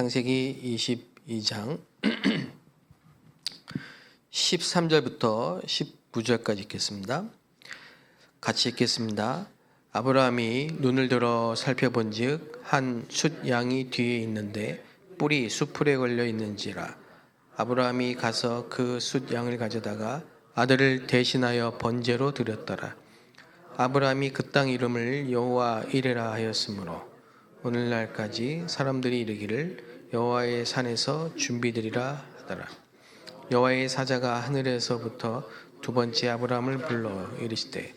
창세기 22장 13절부터 19절까지 읽겠습니다. 같이 읽겠습니다. 아브라함이 눈을 들어 살펴본즉 한 숫 양이 뒤에 있는데 뿔이 수풀에 걸려 있는지라. 아브라함이 가서 그 숫 양을 가져다가 아들을 대신하여 번제로 드렸더라. 아브라함이 그 땅 이름을 여호와 이레라 하였으므로 오늘날까지 사람들이 이르기를 여호와의 산에서 준비되리라 하더라. 여호와의 사자가 하늘에서부터 두 번째 아브라함을 불러 이르시되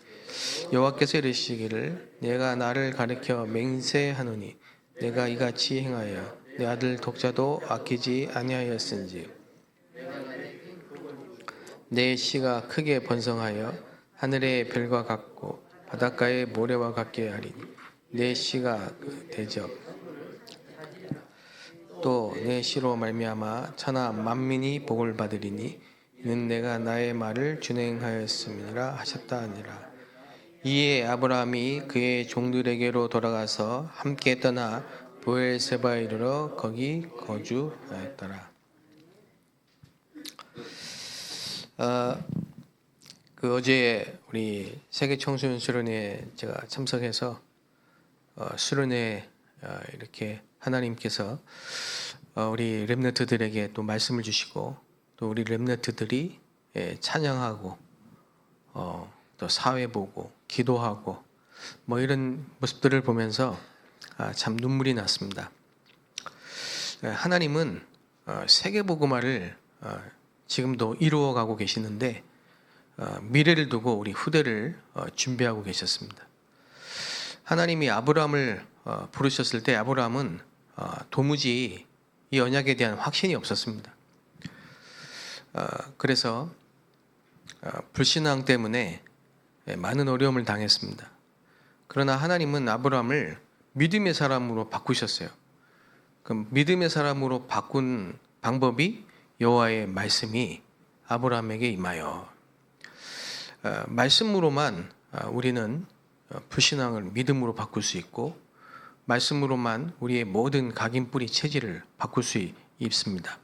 여호와께서 이르시기를 내가 나를 가리켜 맹세하노니 내가 이같이 행하여 내 아들 독자도 아끼지 아니하였은지 내 씨가 크게 번성하여 하늘의 별과 같고 바닷가의 모래와 같게 하리니 내 씨가 대적 또 내 씨로 말미암아 천하 만민이 복을 받으리니 이는 내가 나의 말을 준행하였음이라 하셨다 하니라. 이에 아브라함이 그의 종들에게로 돌아가서 함께 떠나 브엘세바에 이르러 거기 거주하였더라. 어제 우리 세계 청소년 수련회에 제가 참석해서 수련회 이렇게 하나님께서 우리 렘넌트들에게 또 말씀을 주시고 또 우리 렘넌트들이 찬양하고 또 사회 보고 기도하고 뭐 이런 모습들을 보면서 참 눈물이 났습니다. 하나님은 세계복음화를 지금도 이루어가고 계시는데 미래를 두고 우리 후대를 준비하고 계셨습니다. 하나님이 아브라함을 부르셨을 때 아브라함은 도무지 이 언약에 대한 확신이 없었습니다. 그래서 불신앙 때문에 많은 어려움을 당했습니다. 그러나 하나님은 아브라함을 믿음의 사람으로 바꾸셨어요. 그 믿음의 사람으로 바꾼 방법이 여호와의 말씀이 아브라함에게 임하여 말씀으로만 우리는 불신앙을 믿음으로 바꿀 수 있고 말씀으로만 우리의 모든 각인뿌리 체질을 바꿀 수 있습니다.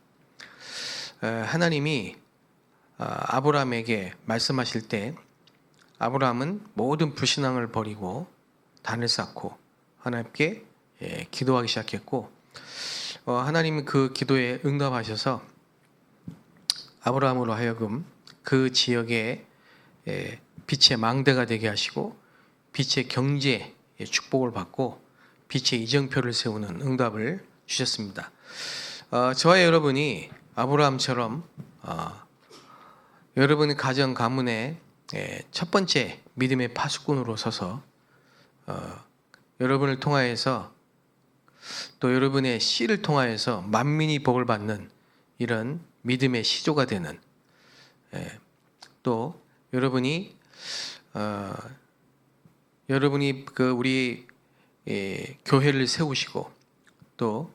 하나님이 아브라함에게 말씀하실 때 아브라함은 모든 불신앙을 버리고 단을 쌓고 하나님께 기도하기 시작했고 하나님은 그 기도에 응답하셔서 아브라함으로 하여금 그 지역에 빛의 망대가 되게 하시고 빛의 경제의 축복을 받고 빛의 이정표를 세우는 응답을 주셨습니다. 저와 여러분이 아브라함처럼 여러분의 가정 가문의 첫 번째 믿음의 파수꾼으로 서서 여러분을 통하여서 또 여러분의 씨를 통하여서 만민이 복을 받는 이런 믿음의 시조가 되는 또 여러분이 그 우리 교회를 세우시고 또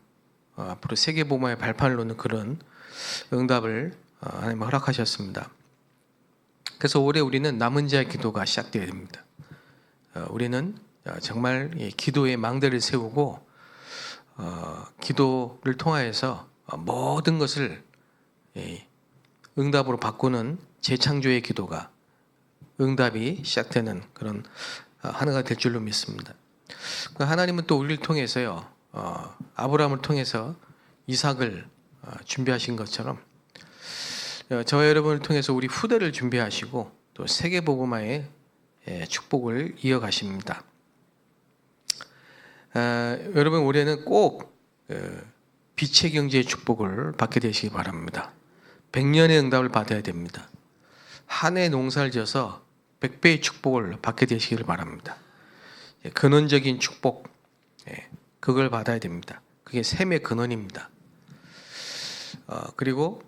앞으로 세계복음화의 발판을 놓는 그런 응답을 하나님 허락하셨습니다. 그래서 올해 우리는 남은 자의 기도가 시작되어야 됩니다. 우리는 정말 기도의 망대를 세우고 기도를 통하여서 모든 것을 응답으로 바꾸는 재창조의 기도가 응답이 시작되는 그런 하나가 될 줄로 믿습니다. 하나님은 또 우리를 통해서요 아브라함을 통해서 이삭을 준비하신 것처럼 저와 여러분을 통해서 우리 후대를 준비하시고 또 세계복음화의 축복을 이어가십니다. 여러분 올해는 꼭 빛의 경제의 축복을 받게 되시기 바랍니다. 100년의 응답을 받아야 됩니다. 한 해 농사를 지어서 100배의 축복을 받게 되시기를 바랍니다. 근원적인 축복 그걸 받아야 됩니다. 그게 샘의 근원입니다. 그리고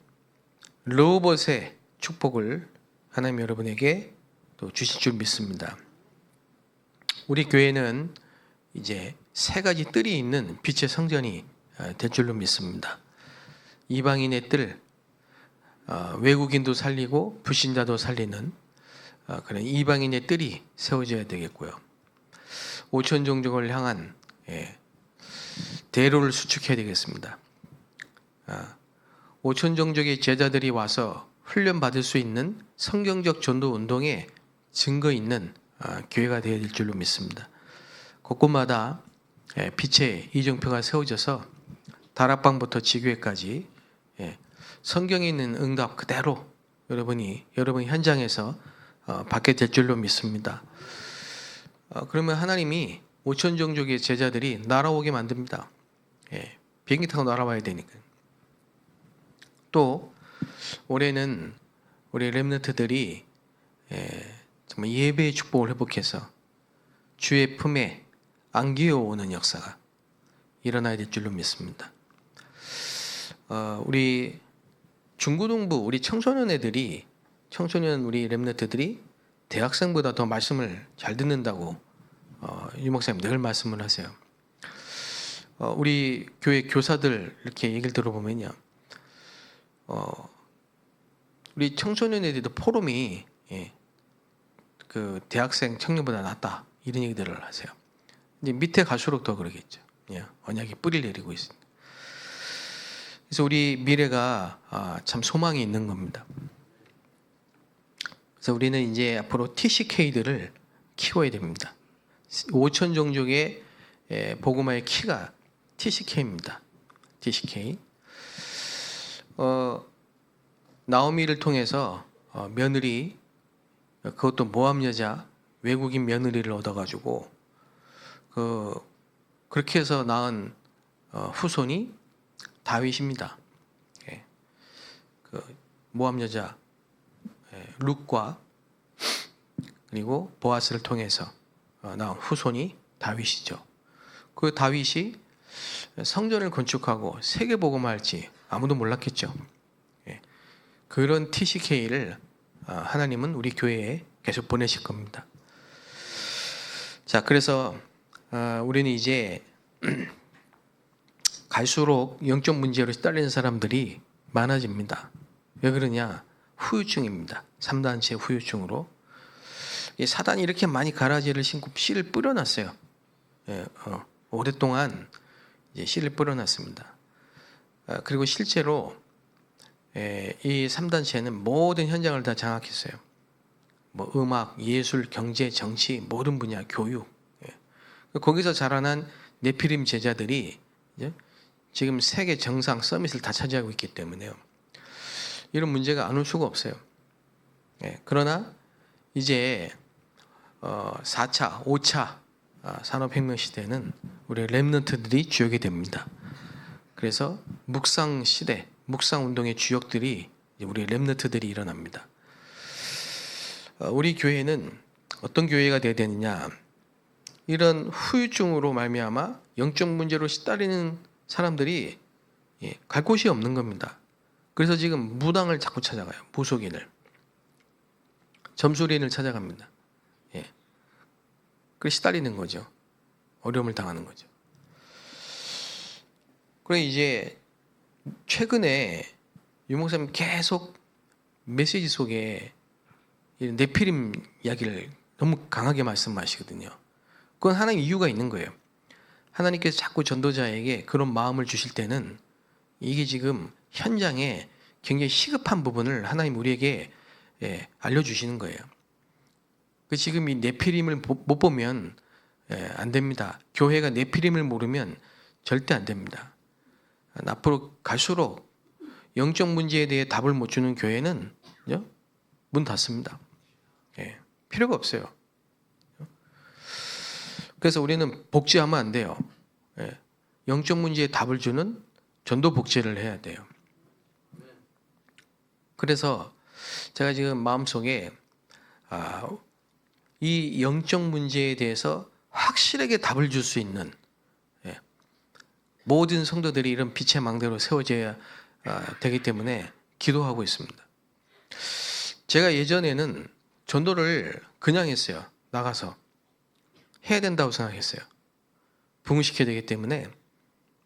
르호봇의 축복을 하나님 여러분에게 또 주실 줄 믿습니다. 우리 교회는 이제 세 가지 뜰이 있는 빛의 성전이 될 줄로 믿습니다. 이방인의 뜰, 외국인도 살리고 불신자도 살리는 그런 이방인의 뜰이 세워져야 되겠고요. 5천 종족을 향한 대로를 수축해야 되겠습니다. 5천 종족의 제자들이 와서 훈련 받을 수 있는 성경적 전도 운동의 증거 있는 교회가 되어야 될 줄로 믿습니다. 곳곳마다 빛의 이정표가 세워져서 다락방부터 지교회까지 성경에 있는 응답 그대로 여러분 현장에서 받게 될 줄로 믿습니다. 그러면 하나님이 5천 종족의 제자들이 날아오게 만듭니다. 비행기 타고 날아와야 되니까. 또 올해는 우리 렘넌트들이 정말 예배의 축복을 회복해서 주의 품에 안기어오는 역사가 일어나야 될 줄로 믿습니다. 우리 중고등부 우리 청소년 우리 렘넌트들이 대학생보다 더 말씀을 잘 듣는다고 유 목사님 늘 말씀을 하세요. 우리 교회 교사들 이렇게 얘기를 들어보면요, 우리 청소년 애들도 포럼이 그 대학생 청년보다 낫다 이런 얘기들을 하세요. 이제 밑에 갈수록 더 그러겠죠. 언약이 뿌리를 내리고 있습니다. 그래서 우리 미래가 참 소망이 있는 겁니다. 그래서 우리는 이제 앞으로 TCK들을 키워야 됩니다. 5천 종족의 복음화의 키가 TCK입니다. TCK. 나오미를 통해서 며느리, 그것도 모함 여자 외국인 며느리를 얻어가지고 그렇게 해서 낳은 후손이 다윗입니다. 그 모함 여자 룻과 그리고 보아스를 통해서 나온 후손이 다윗이죠. 그 다윗이 성전을 건축하고 세계 복음화할지 아무도 몰랐겠죠. 그런 TCK를 하나님은 우리 교회에 계속 보내실 겁니다. 자, 그래서 우리는 이제 갈수록 영적 문제로 시달리는 사람들이 많아집니다. 왜 그러냐? 후유증입니다. 3단체 후유증으로. 사단이 이렇게 많이 가라지를 신고 씨를 뿌려놨어요. 오랫동안 이제 씨를 뿌려놨습니다. 그리고 실제로 이 3단체는 모든 현장을 다 장악했어요. 뭐 음악, 예술, 경제, 정치, 모든 분야, 교육. 거기서 자라난 네피림 제자들이 이제 지금 세계 정상 서밋을 다 차지하고 있기 때문에요. 이런 문제가 안 올 수가 없어요. 그러나 이제 4차, 5차 산업혁명 시대는 우리 렘넌트들이 주역이 됩니다. 그래서 묵상 시대, 묵상 운동의 주역들이 우리 렘넌트들이 일어납니다. 우리 교회는 어떤 교회가 되어야 되느냐? 이런 후유증으로 말미암아 영적 문제로 시달리는 사람들이 갈 곳이 없는 겁니다. 그래서 지금 무당을 자꾸 찾아가요. 무속인을, 점술인을 찾아갑니다. 그 시달리는 거죠. 어려움을 당하는 거죠. 그래 이제 최근에 유 목사님 계속 메시지 속에 네피림 이야기를 너무 강하게 말씀하시거든요. 그건 하나님 이유가 있는 거예요. 하나님께서 자꾸 전도자에게 그런 마음을 주실 때는 이게 지금 현장에 굉장히 시급한 부분을 하나님 우리에게 알려주시는 거예요. 지금 이 네피림을 못 보면 안 됩니다. 교회가 네피림을 모르면 절대 안 됩니다. 앞으로 갈수록 영적 문제에 대해 답을 못 주는 교회는 문 닫습니다. 필요가 없어요. 그래서 우리는 복제하면 안 돼요. 영적 문제에 답을 주는 전도 복제를 해야 돼요. 그래서 제가 지금 마음속에 이 영적 문제에 대해서 확실하게 답을 줄 수 있는 모든 성도들이 이런 빛의 망대로 세워져야 되기 때문에 기도하고 있습니다. 제가 예전에는 전도를 그냥 했어요. 나가서 해야 된다고 생각했어요. 부흥시켜야 되기 때문에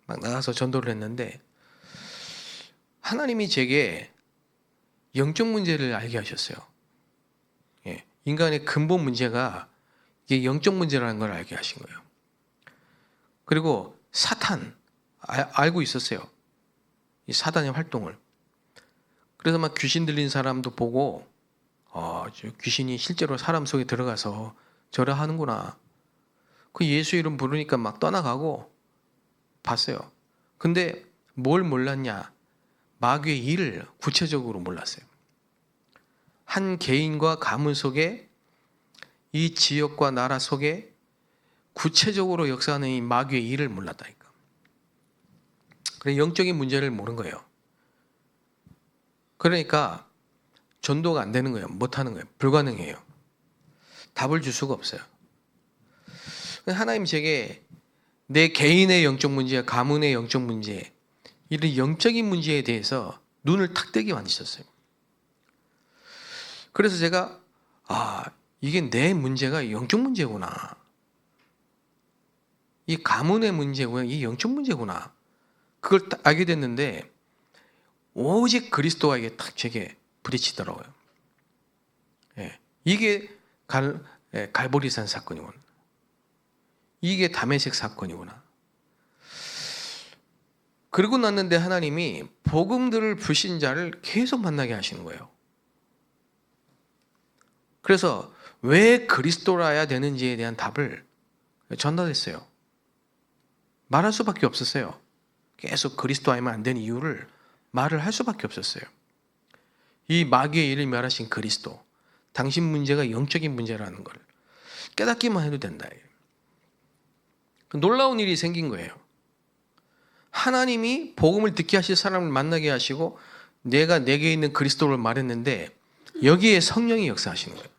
막 나가서 전도를 했는데 하나님이 제게 영적 문제를 알게 하셨어요. 인간의 근본 문제가 이게 영적 문제라는 걸 알게 하신 거예요. 그리고 사탄 알고 있었어요. 이 사단의 활동을. 그래서 막 귀신 들린 사람도 보고 저 귀신이 실제로 사람 속에 들어가서 저러 하는구나. 그 예수 이름 부르니까 막 떠나가고 봤어요. 근데 뭘 몰랐냐? 마귀의 일을 구체적으로 몰랐어요. 한 개인과 가문 속에 이 지역과 나라 속에 구체적으로 역사하는 이 마귀의 일을 몰랐다니까. 그래 영적인 문제를 모른 거예요. 그러니까 전도가 안 되는 거예요. 못 하는 거예요. 불가능해요. 답을 줄 수가 없어요. 하나님 제게 내 개인의 영적 문제, 가문의 영적 문제, 이런 영적인 문제에 대해서 눈을 탁 뜨게 만드셨어요. 그래서 제가 이게 내 문제가 영적 문제구나. 이 가문의 문제구나. 이 영적 문제구나. 그걸 딱 알게 됐는데 오직 그리스도가 이게 딱 제게 부딪히더라고요. 이게 갈보리산 사건이구나. 이게 다메섹 사건이구나. 그러고 났는데 하나님이 복음들을 불신자를 계속 만나게 하시는 거예요. 그래서 왜 그리스도라야 되는지에 대한 답을 전달했어요. 말할 수밖에 없었어요. 계속 그리스도 아니면 안 되는 이유를 말을 할 수밖에 없었어요. 이 마귀의 일을 멸하신 그리스도, 당신 문제가 영적인 문제라는 걸 깨닫기만 해도 된다. 놀라운 일이 생긴 거예요. 하나님이 복음을 듣게 하실 사람을 만나게 하시고 내가 내게 있는 그리스도를 말했는데 여기에 성령이 역사하시는 거예요.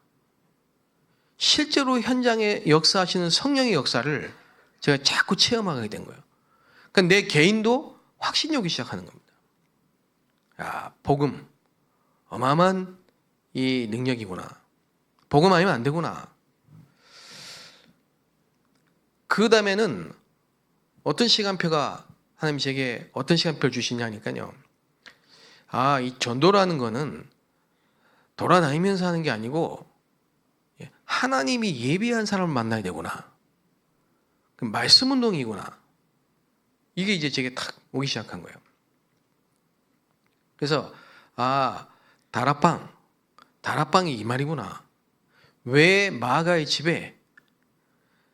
실제로 현장에 역사하시는 성령의 역사를 제가 자꾸 체험하게 된 거예요. 그러니까 내 개인도 확신이 오기 시작하는 겁니다. 복음 어마어마한 이 능력이구나. 복음 아니면 안 되구나. 그 다음에는 어떤 시간표가 하나님 제게 어떤 시간표를 주시냐니까요. 이 전도라는 거는 돌아다니면서 하는 게 아니고 하나님이 예비한 사람을 만나야 되구나. 말씀 운동이구나. 이게 이제 제게 탁 오기 시작한 거예요. 그래서 다락방이 이 말이구나. 왜 마가의 집에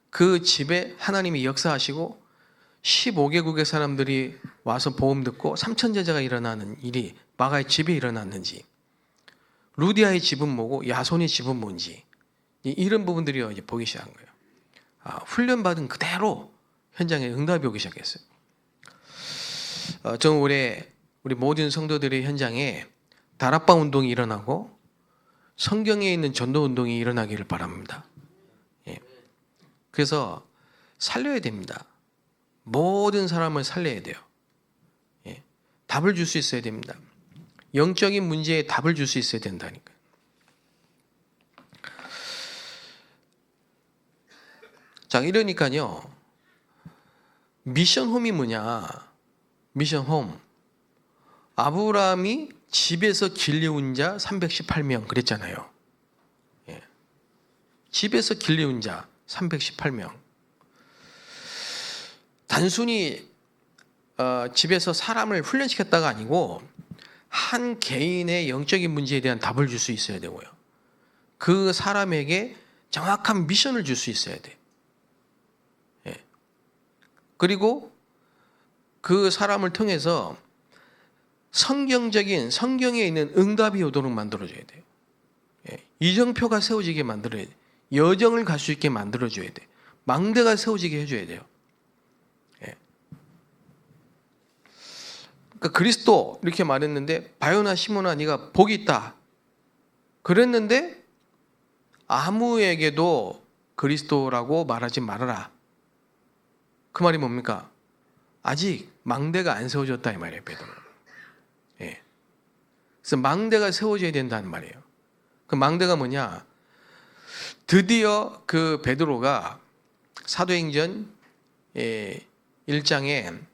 그 집에 하나님이 역사하시고 15개국의 사람들이 와서 복음 듣고 3천 제자가 일어나는 일이 마가의 집에 일어났는지, 루디아의 집은 뭐고 야손의 집은 뭔지, 이런 부분들이 이제 보기 시작한 거예요. 훈련받은 그대로 현장에 응답이 오기 시작했어요. 저는 올해 우리 모든 성도들의 현장에 다락방 운동이 일어나고 성경에 있는 전도 운동이 일어나기를 바랍니다. 그래서 살려야 됩니다. 모든 사람을 살려야 돼요. 답을 줄 수 있어야 됩니다. 영적인 문제에 답을 줄 수 있어야 된다니까요. 자, 이러니까요. 미션홈이 뭐냐? 미션홈. 아브라함이 집에서 길리운 자 318명 그랬잖아요. 집에서 길리운 자 318명. 단순히 집에서 사람을 훈련시켰다가 아니고 한 개인의 영적인 문제에 대한 답을 줄 수 있어야 되고요. 그 사람에게 정확한 미션을 줄 수 있어야 돼. 그리고 그 사람을 통해서 성경에 있는 응답이 오도록 만들어줘야 돼요. 이정표가 세워지게 만들어야 돼. 여정을 갈 수 있게 만들어줘야 돼. 망대가 세워지게 해줘야 돼요. 그러니까 그리스도 이렇게 말했는데 바요나 시몬아 네가 복이 있다. 그랬는데 아무에게도 그리스도라고 말하지 말아라. 그 말이 뭡니까? 아직 망대가 안 세워졌다 이 말이에요, 베드로. 그래서 망대가 세워져야 된다는 말이에요. 그 망대가 뭐냐? 드디어 그 베드로가 사도행전 1장에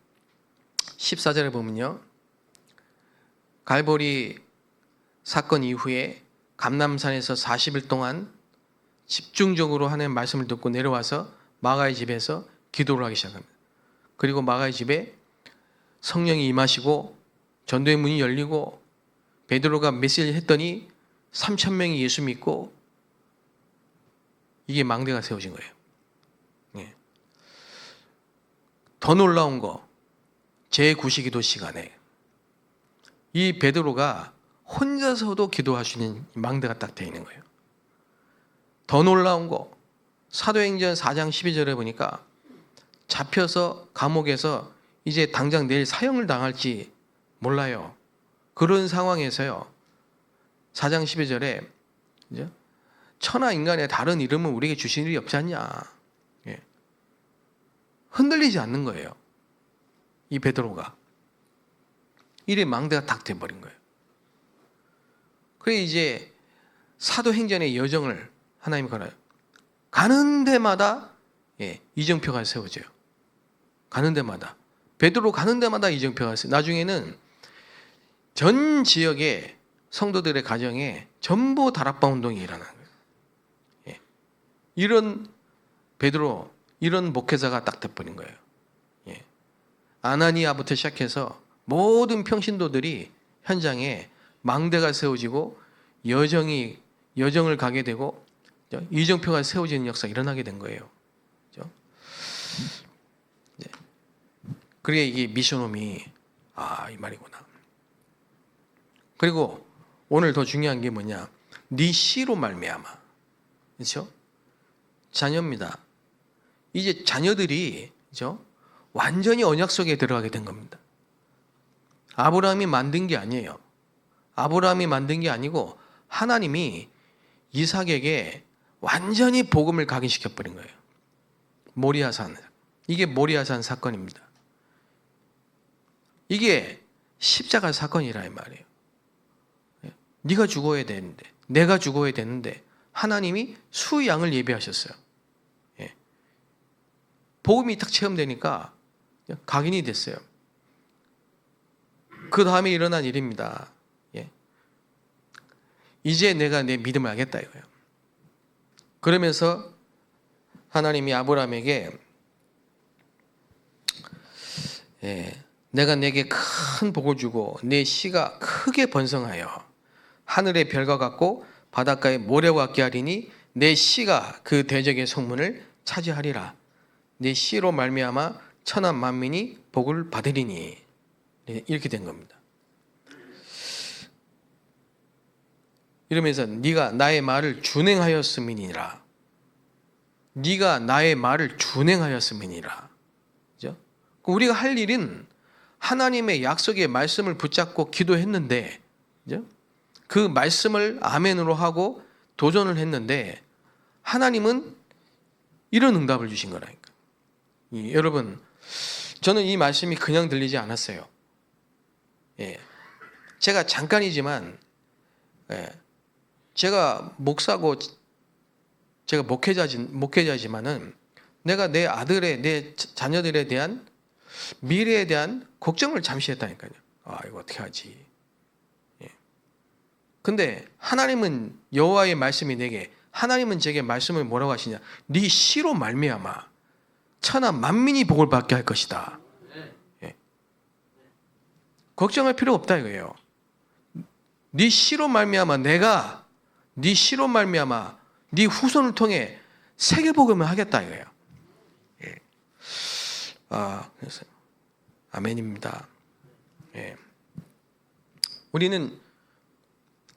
14절에 보면요. 갈보리 사건 이후에 감람산에서 40일 동안 집중적으로 하나님의 말씀을 듣고 내려와서 마가의 집에서 기도를 하기 시작합니다. 그리고 마가의 집에 성령이 임하시고 전도의 문이 열리고 베드로가 메시지를 했더니 3,000명이 예수 믿고 이게 망대가 세워진 거예요. 예. 더 놀라운 거 제9시 기도 시간에 이 베드로가 혼자서도 기도할 수 있는 망대가 딱 되어 있는 거예요. 더 놀라운 거 사도행전 4장 12절에 보니까 잡혀서 감옥에서 이제 당장 내일 사형을 당할지 몰라요. 그런 상황에서요. 4장 12절에 천하 인간의 다른 이름은 우리에게 주신 일이 없지 않냐. 예. 흔들리지 않는 거예요. 이 베드로가. 이래 망대가 딱 돼버린 거예요. 그래 이제 사도행전의 여정을 하나님이 걸어요. 가는 데마다 이정표가 세워져요. 가는 데마다. 베드로 가는 데마다 이정표가 세워져요. 나중에는 전 지역의 성도들의 가정에 전부 다락방 운동이 일어나는 거예요. 이런 베드로, 이런 목회자가 딱 돼버린 거예요. 아나니아부터 시작해서 모든 평신도들이 현장에 망대가 세워지고 여정을 가게 되고 이정표가 세워지는 역사가 일어나게 된 거예요. 그게 이게 미션홈이 이 말이구나. 그리고 오늘 더 중요한 게 뭐냐? 네 씨로 말미암아. 그렇죠? 자녀입니다. 이제 자녀들이 그렇죠? 완전히 언약 속에 들어가게 된 겁니다. 아브라함이 만든 게 아니에요. 아브라함이 만든 게 아니고 하나님이 이삭에게 완전히 복음을 각인시켜 버린 거예요. 모리아산. 이게 모리아산 사건입니다. 이게 십자가 사건이라 이 말이에요. 네가 죽어야 되는데, 내가 죽어야 되는데 하나님이 수양을 예비하셨어요. 복음이 딱 체험되니까 각인이 됐어요. 그 다음에 일어난 일입니다. 이제 내가 내 믿음을 알겠다 이거예요. 그러면서 하나님이 아브라함에게 내가 내게 큰 복을 주고 내 씨가 크게 번성하여 하늘의 별과 같고 바닷가의 모래와 같게 하리니 내 씨가 그 대적의 성문을 차지하리라. 내 씨로 말미암아 천하 만민이 복을 받으리니. 이렇게 된 겁니다. 이러면서 네가 나의 말을 준행하였음이니라. 네가 나의 말을 준행하였음이니라. 그죠? 우리가 할 일은 하나님의 약속의 말씀을 붙잡고 기도했는데, 그죠? 그 말씀을 아멘으로 하고 도전을 했는데 하나님은 이런 응답을 주신 거라니까. 여러분, 저는 이 말씀이 그냥 들리지 않았어요. 제가 잠깐이지만 제가 목사고 제가 목회자지만은 내가 내 아들의 내 자녀들에 대한 미래에 대한 걱정을 잠시 했다니까요. 이거 어떻게 하지? 근데 하나님은 여호와의 말씀이 내게 하나님은 제게 말씀을 뭐라고 하시냐? 네 씨로 말미암아 천하 만민이 복을 받게 할 것이다. 걱정할 필요 없다 이거예요. 네 씨로 말미암아 내가 네 씨로 말미암아 네 후손을 통해 세계 복음을 하겠다 이거예요. 그래서 아멘입니다. 우리는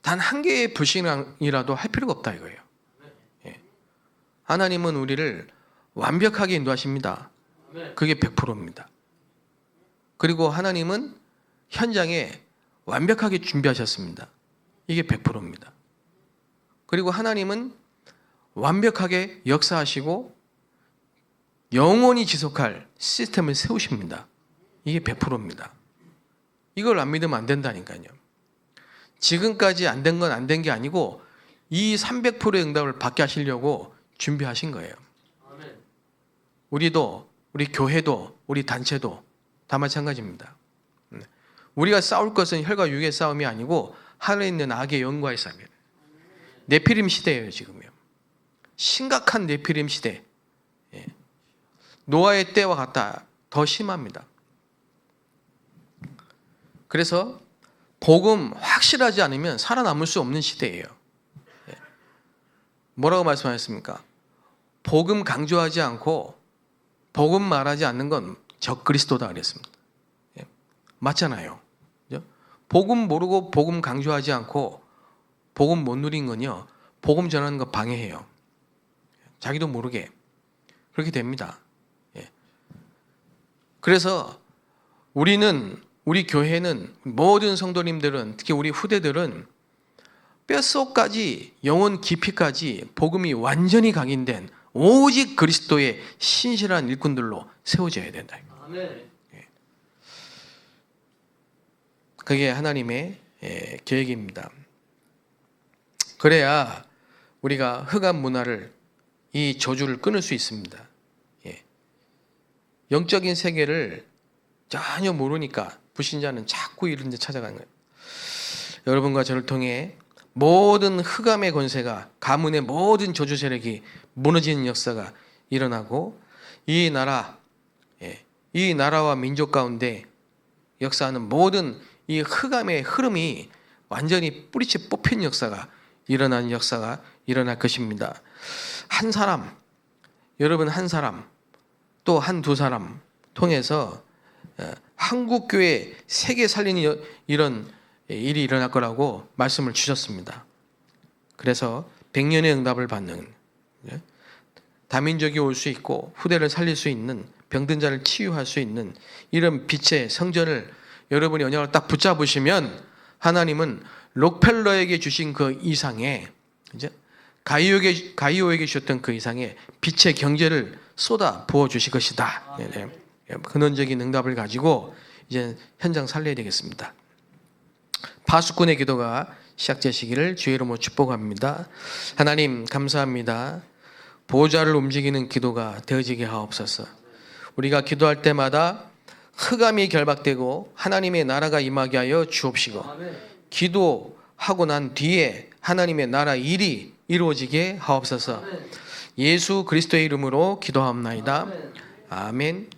단 한 개의 불신이라도 할 필요가 없다 이거예요. 하나님은 우리를 완벽하게 인도하십니다. 그게 100%입니다. 그리고 하나님은 현장에 완벽하게 준비하셨습니다. 이게 100%입니다. 그리고 하나님은 완벽하게 역사하시고 영원히 지속할 시스템을 세우십니다. 이게 100%입니다. 이걸 안 믿으면 안 된다니까요. 지금까지 안 된 건 안 된 게 아니고 이 300%의 응답을 받게 하시려고 준비하신 거예요. 우리도, 우리 교회도, 우리 단체도 다 마찬가지입니다. 우리가 싸울 것은 혈과 육의 싸움이 아니고 하늘에 있는 악의 영과의 싸움이에요. 네피림 시대예요 지금요. 심각한 네피림 시대. 노아의 때와 같다. 더 심합니다. 그래서 복음 확실하지 않으면 살아남을 수 없는 시대예요. 뭐라고 말씀하셨습니까? 복음 강조하지 않고 복음 말하지 않는 건 적그리스도다 그랬습니다. 맞잖아요. 그죠? 복음 모르고 복음 강조하지 않고 복음 못 누린 건요, 복음 전하는 거 방해해요. 자기도 모르게 그렇게 됩니다. 그래서 우리 교회는, 모든 성도님들은, 특히 우리 후대들은 뼛속까지, 영혼 깊이까지 복음이 완전히 각인된 오직 그리스도의 신실한 일꾼들로 세워져야 된다. 그게 하나님의 계획입니다. 그래야 우리가 흑암 문화를, 이 저주를 끊을 수 있습니다. 영적인 세계를 전혀 모르니까 불신자는 자꾸 이런 데 찾아가는 거예요. 여러분과 저를 통해 모든 흑암의 권세가, 가문의 모든 저주 세력이 무너지는 역사가 일어나고, 이 나라와 민족 가운데 역사하는 모든 이 흑암의 흐름이 완전히 뿌리째 뽑힌 역사가 일어나는 역사가 일어날 것입니다. 한 사람, 여러분 한 사람, 또 한두 사람 통해서 한국교회 세계 살리는 이런 일이 일어날 거라고 말씀을 주셨습니다. 그래서 100년의 응답을 받는, 다민족이 올 수 있고 후대를 살릴 수 있는, 병든 자를 치유할 수 있는 이런 빛의 성전을 여러분이 언약을 딱 붙잡으시면, 하나님은 록펠러에게 주신 그 이상의, 가이오에게 주셨던 그 이상의 빛의 경제를 쏟아 부어 주실 것이다. 근원적인 응답을 가지고 이제 현장 살려야 되겠습니다. 파수꾼의 기도가 시작되시기를 주의 이름으로 축복합니다. 하나님 감사합니다. 보좌를 움직이는 기도가 되어지게 하옵소서. 우리가 기도할 때마다 흑암이 결박되고 하나님의 나라가 임하게 하여 주옵시고, 기도하고 난 뒤에 하나님의 나라 일이 이루어지게 하옵소서. 예수 그리스도의 이름으로 기도하옵나이다. 아멘.